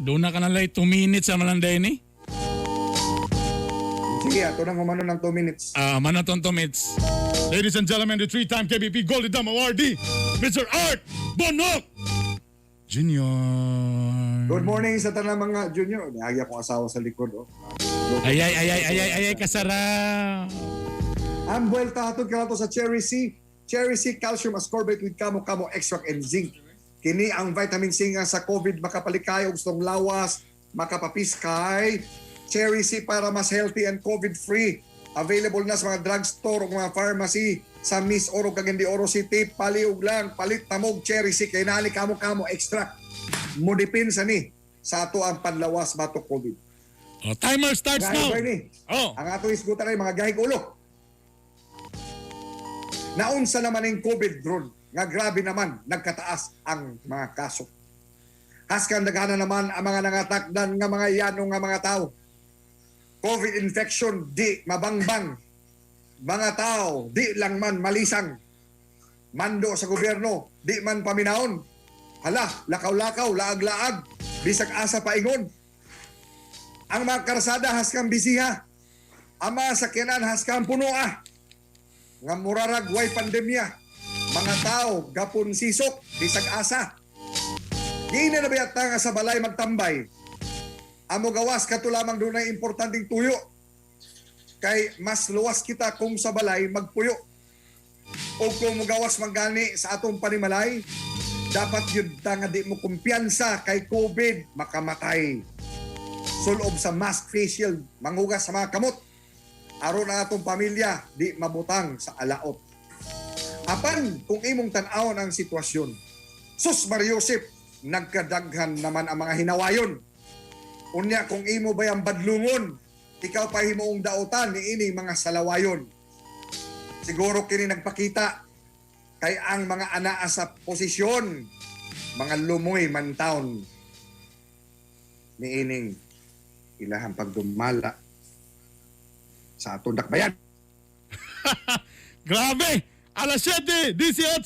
Doon na ka na lang 2 minutes sa malanday ni. Sige, ato nang umano ng 2 minutes. Manaton 2 minutes. Ladies and gentlemen, the 3-time KBP Golden Dam awardee, Mr. Art Bonok Junior. Good morning sa tanang mga junior. Nihagi akong asawa sa likod. Oh. Ay, kasara. Ang buwelta atong kanato sa Cherry C. Cherry C calcium ascorbate with kamo extract and zinc. Kini ang vitamin C nga sa COVID makapalikay og gustong lawas, makapapiskay. Cherry C para mas healthy and COVID-free. Available na sa mga drugstore o mga pharmacy sa Miss Oro, Cagayan de Oro City. Paliog lang, palit tamog Cherry C kay nali kamo extract. Mudipin sa ni sa ato ang panlawas batok COVID. Oh, timer starts Gahig now. Bernie. Oh. Ang ato isgutan ay mga gahig ulo. Naunsa naman yung COVID drone nga grabe naman nagkataas ang mga kaso. Haskan daghanan naman ang mga nangatakdan nga mga yanong nga mga tao. COVID infection di mabangbang. Mga tao di lang man malisang. Mando sa gobyerno di man paminaon. Hala, lakaw-lakaw, laag-laag, bisag asa paingon. Ang mga karsada haskan bisiha. Ang mga sakyanan haskan punoa. Nga murarag way pandemya. Mga tao gapon sisok, bisag asa. Di na nabayata nga sa balay magtambay. Amo gawas kato lamang doon ay importanteng tuyo. Kay mas luwas kita kung sa balay magpuyo. O kung gawas magani sa atong panimalay, dapat yun nga di mo kumpiyansa kay COVID makamatay. Sulob sa mask face shield, manghugas sa mga kamot. Aron ang atong pamilya di mabutang sa alaot. Apan kung imong tan-awon ang sitwasyon, sus Mariosep, nagkadaghan naman ang mga hinawayon. Unya kung imo ba ang badlungon, ikaw pa himuong dautan ni ini mga salawayon. Siguro kini nagpakita kay ang mga anaa sa posisyon, mga lumoy man taon ni ining ilahang pagdumala sa atong dakbayan. Grabe! Alas 7, 18.